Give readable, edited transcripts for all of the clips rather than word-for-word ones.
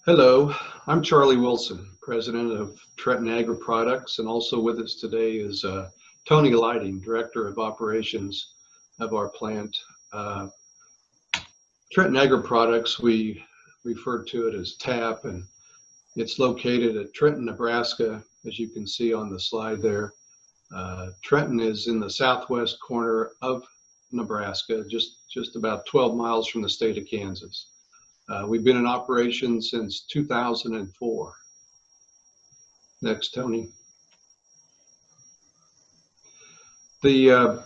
Hello, I'm Charlie Wilson, president of Trenton Agri Products, and also with us today is Tony Leiding, director of operations of our plant. Trenton Agri Products, we refer to it as TAP, and it's located at Trenton, Nebraska, as you can see on the slide there. Trenton is in the southwest corner of Nebraska, just about 12 miles from the state of Kansas. We've been in operation since 2004. Next, Tony. The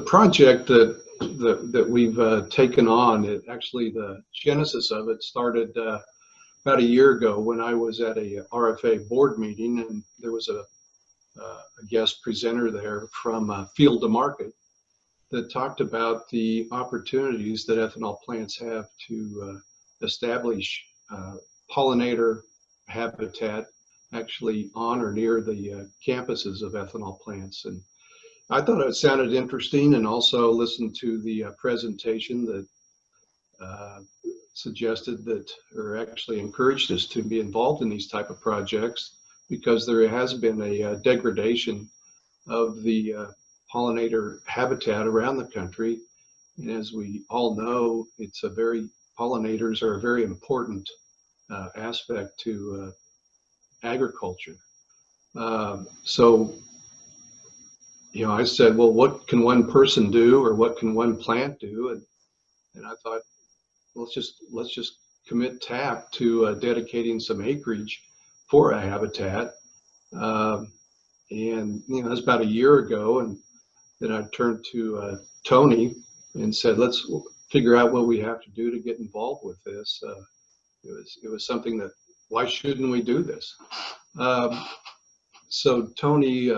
project that we've taken on, actually the genesis of it started about a year ago when I was at a RFA board meeting, and there was a guest presenter there from Field to Market that talked about the opportunities that ethanol plants have to establish pollinator habitat actually on or near the campuses of ethanol plants. And I thought it sounded interesting, and also listened to the presentation that suggested that, or actually encouraged us to be involved in these type of projects, because there has been a degradation of the pollinator habitat around the country. And as we all know, pollinators are a very important aspect to agriculture. So, I said, well, what can one person do, or what can one plant do? And I thought, let's just commit TAP to dedicating some acreage for a habitat. And that's about a year ago, and then I turned to Tony and said, let's figure out what we have to do to get involved with this. It was something that, why shouldn't we do this? So Tony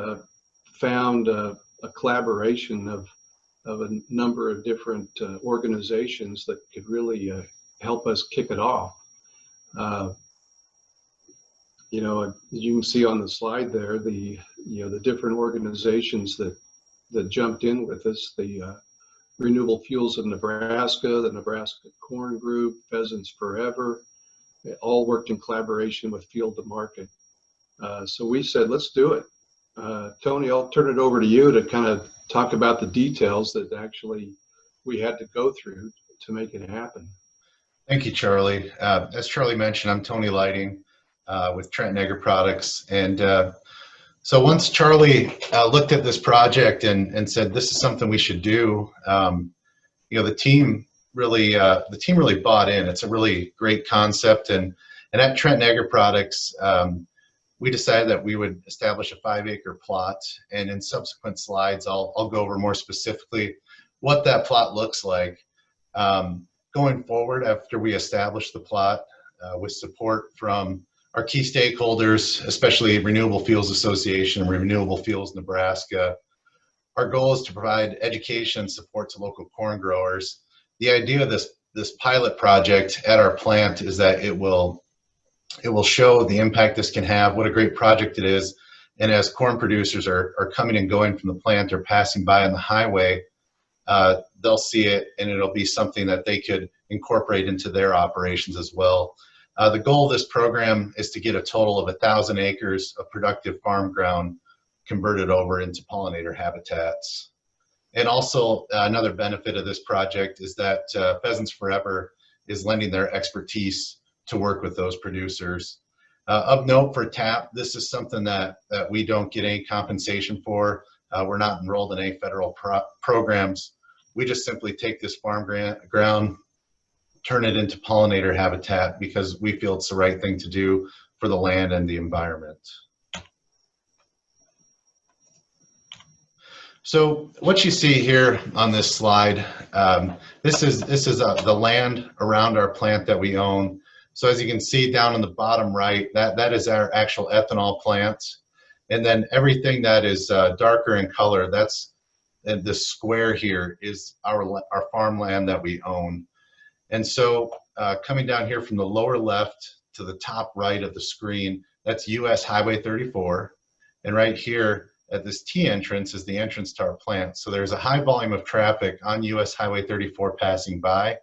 found a collaboration of a number of different organizations that could really help us kick it off. As you can see on the slide there, the different organizations that jumped in with us, the Renewable Fuels of Nebraska, the Nebraska Corn Group, Pheasants Forever, they all worked in collaboration with Field to Market. So we said, let's do it. Tony, I'll turn it over to you to kind of talk about the details that actually we had to go through to make it happen. Thank you, Charlie. As Charlie mentioned, I'm Tony Leiding with Trenton Agri Products. And so once Charlie looked at this project and said, this is something we should do, the team really bought in. It's a really great concept. And at Trenton Agri Products, we decided that we would establish a 5-acre plot. And in subsequent slides, I'll go over more specifically what that plot looks like. Going forward, after we establish the plot with support from our key stakeholders, especially Renewable Fuels Association and Renewable Fuels Nebraska, our goal is to provide education and support to local corn growers. The idea of this pilot project at our plant is that it will show the impact this can have, what a great project it is, and as corn producers are coming and going from the plant or passing by on the highway, they'll see it, and it'll be something that they could incorporate into their operations as well. The goal of this program is to get a total of 1,000 acres of productive farm ground converted over into pollinator habitats. And also another benefit of this project is that Pheasants Forever is lending their expertise to work with those producers. Of note for TAP, this is something that we don't get any compensation for. We're not enrolled in any federal programs. We just simply take this farm ground, turn it into pollinator habitat, because we feel it's the right thing to do for the land and the environment. So what you see here on this slide, this is the land around our plant that we own. So as you can see down on the bottom right, that is our actual ethanol plant. And then everything that is darker in color, and this square here is our farmland that we own. And so coming down here from the lower left to the top right of the screen, that's US Highway 34. And right here at this T entrance is the entrance to our plant. So there's a high volume of traffic on US Highway 34 passing by.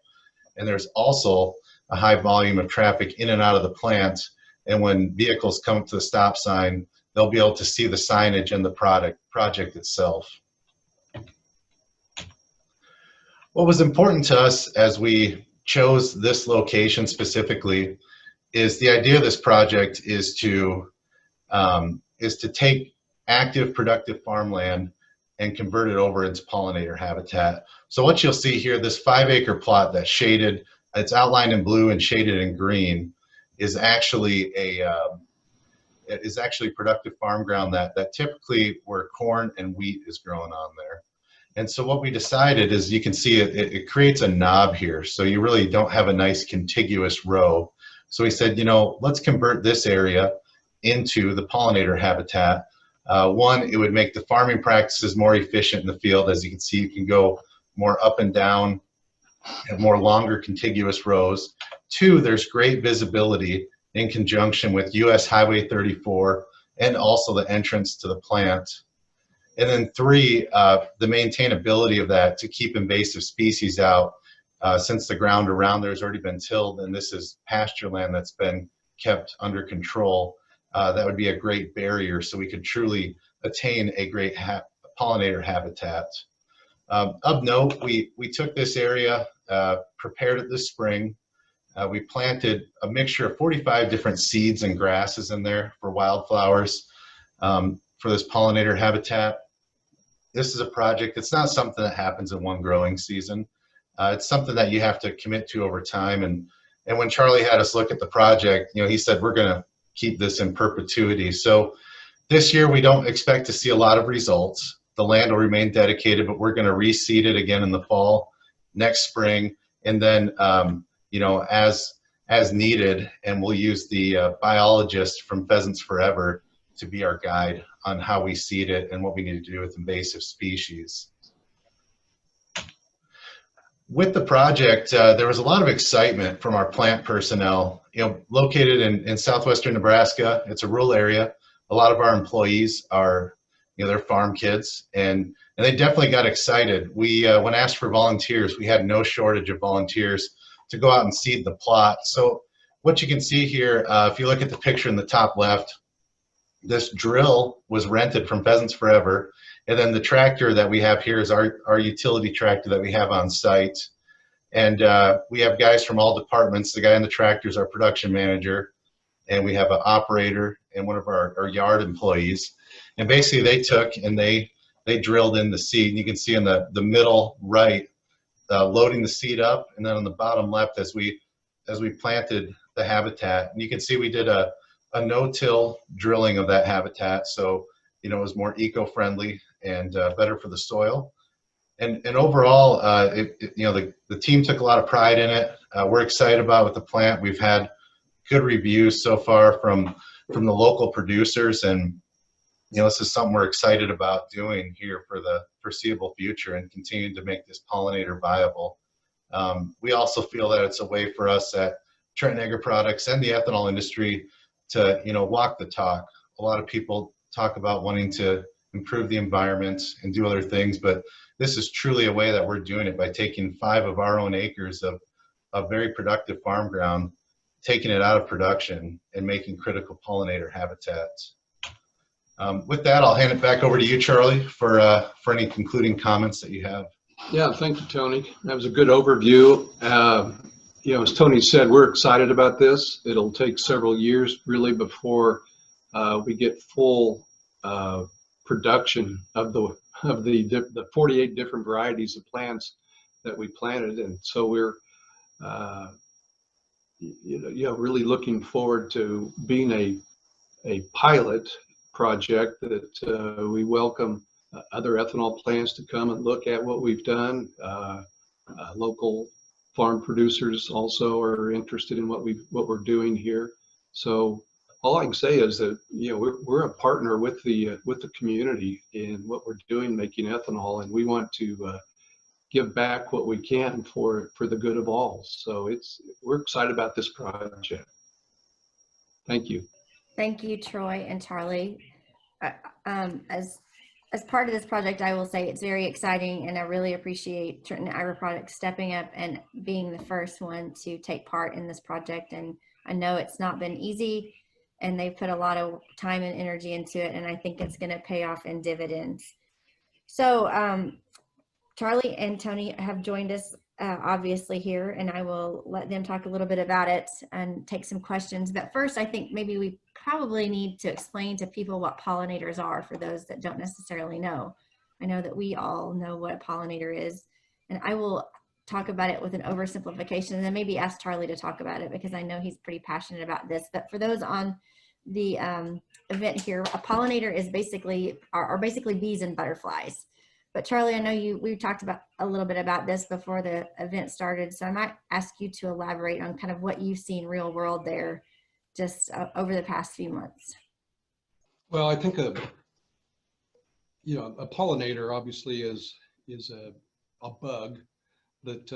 And there's also a high volume of traffic in and out of the plant. And when vehicles come up to the stop sign, they'll be able to see the signage and the project itself. What was important to us as we chose this location specifically is the idea of this project is to take active, productive farmland and convert it over into pollinator habitat. So what you'll see here, this 5-acre plot that's shaded, it's outlined in blue and shaded in green, is actually productive farm ground that typically where corn and wheat is growing on there. And so what we decided is, you can see it creates a knob here, so you really don't have a nice contiguous row. So we said, let's convert this area into the pollinator habitat. One, it would make the farming practices more efficient in the field. As you can see, you can go more up and down, have more longer contiguous rows. Two, there's great visibility in conjunction with US Highway 34 and also the entrance to the plant. And then three, the maintainability of that to keep invasive species out. Since the ground around there has already been tilled and this is pasture land that's been kept under control, that would be a great barrier so we could truly attain a great pollinator habitat. Of note, we took this area, prepared it this spring. We planted a mixture of 45 different seeds and grasses in there for wildflowers for this pollinator habitat. This is a project, it's not something that happens in one growing season. It's something that you have to commit to over time. And when Charlie had us look at the project, he said, we're going to keep this in perpetuity. So this year we don't expect to see a lot of results. The land will remain dedicated, but we're going to reseed it again in the fall, next spring, and then as needed. And we'll use the biologist from Pheasants Forever to be our guide on how we seed it and what we need to do with invasive species. With the project, there was a lot of excitement from our plant personnel. Located in southwestern Nebraska, it's a rural area. A lot of our employees are, they're farm kids, and they definitely got excited. We, when asked for volunteers, we had no shortage of volunteers to go out and seed the plot. So what you can see here, if you look at the picture in the top left, this drill was rented from Pheasants Forever. And then the tractor that we have here is our utility tractor that we have on site. And we have guys from all departments. The guy in the tractor is our production manager. And we have an operator and one of our yard employees. And basically they took and they drilled in the seed. And you can see in the middle right, loading the seed up. And then on the bottom left as we planted the habitat. And you can see we did a no-till drilling of that habitat. So it was more eco-friendly and better for the soil. And overall, the team took a lot of pride in it. We're excited about with the plant. We've had good reviews so far from the local producers, and this is something we're excited about doing here for the foreseeable future and continuing to make this pollinator viable. We also feel that it's a way for us at Trenton Agri Products and the ethanol industry to walk the talk. A lot of people talk about wanting to improve the environment and do other things, but this is truly a way that we're doing it by taking 5 of our own acres of very productive farm ground, taking it out of production and making critical pollinator habitats. With that, I'll hand it back over to you, Charlie, for any concluding comments that you have. Yeah, thank you, Tony. That was a good overview. As Tony said, we're excited about this. It'll take several years really before we get full production of the 48 different varieties of plants that we planted, and so we're really looking forward to being a pilot project that we welcome other ethanol plants to come and look at what we've done. Local farm producers also are interested in what we're doing here. So all I can say is that we're a partner with the community in what we're doing, making ethanol, and we want to give back what we can for the good of all. So we're excited about this project. Thank you. Thank you, Troy and Charlie. As as part of this project, I will say it's very exciting, and I really appreciate Trenton Agri Products stepping up and being the first one to take part in this project. And I know it's not been easy, and they've put a lot of time and energy into it, and I think it's going to pay off in dividends. So Charlie and Tony have joined us obviously here, and I will let them talk a little bit about it and take some questions. But first, I think maybe we probably need to explain to people what pollinators are for those that don't necessarily know. I know that we all know what a pollinator is, and I will talk about it with an oversimplification and then maybe ask Charlie to talk about it because I know he's pretty passionate about this. But for those on the event here, a pollinator is basically are basically bees and butterflies. But Charlie, I know we talked about a little bit about this before the event started, so I might ask you to elaborate on kind of what you've seen real world there just over the past few months. Well, I think a pollinator obviously is a bug that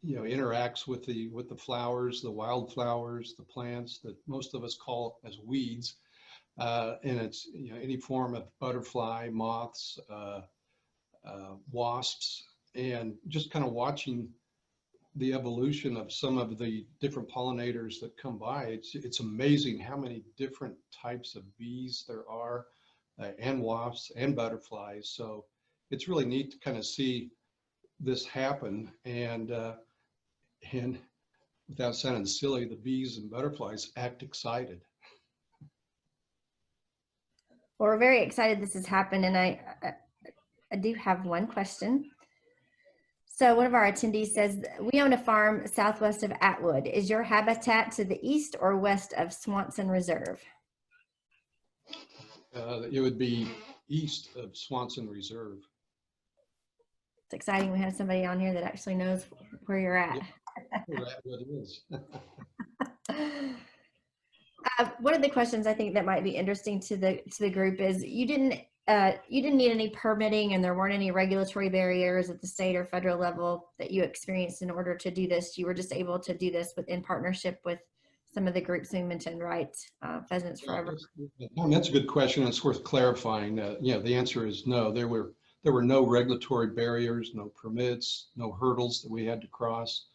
interacts with the flowers, the wildflowers, the plants that most of us call as weeds. And it's any form of butterfly, moths, wasps, and just kind of watching the evolution of some of the different pollinators that come by. It's amazing how many different types of bees there are, and wasps and butterflies. So it's really neat to kind of see this happen, and without sounding silly, the bees and butterflies act excited. Well, we're very excited this has happened, and I do have one question. So one of our attendees says, we own a farm southwest of Atwood. Is your habitat to the east or west of Swanson Reserve? It would be east of Swanson Reserve. It's exciting. We have somebody on here that actually knows where you're at. Yeah, where Atwood is. One of the questions I think that might be interesting to the group is you didn't need any permitting, and there weren't any regulatory barriers at the state or federal level that you experienced in order to do this. You were just able to do this in partnership with some of the groups we mentioned, right? Pheasants Forever. That's a good question. It's worth clarifying. The answer is no. There were no regulatory barriers, no permits, no hurdles that we had to cross.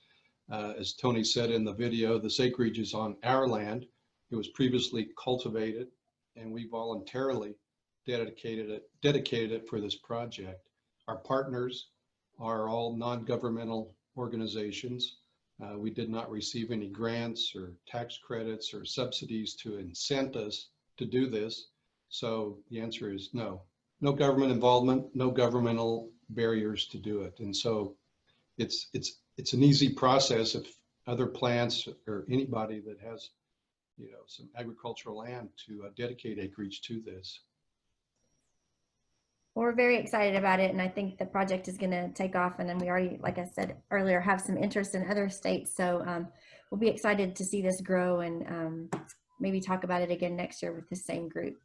As Tony said in the video, this acreage is on our land. It was previously cultivated, and we voluntarily dedicated it for this project. Our partners are all non-governmental organizations. We did not receive any grants or tax credits or subsidies to incent us to do this. So the answer is no. No government involvement, no governmental barriers to do it. And so it's an easy process if other plants or anybody that has some agricultural land to dedicate acreage to this. Well, we're very excited about it, and I think the project is going to take off. And then we already, like I said earlier, have some interest in other states. So we'll be excited to see this grow and maybe talk about it again next year with the same group.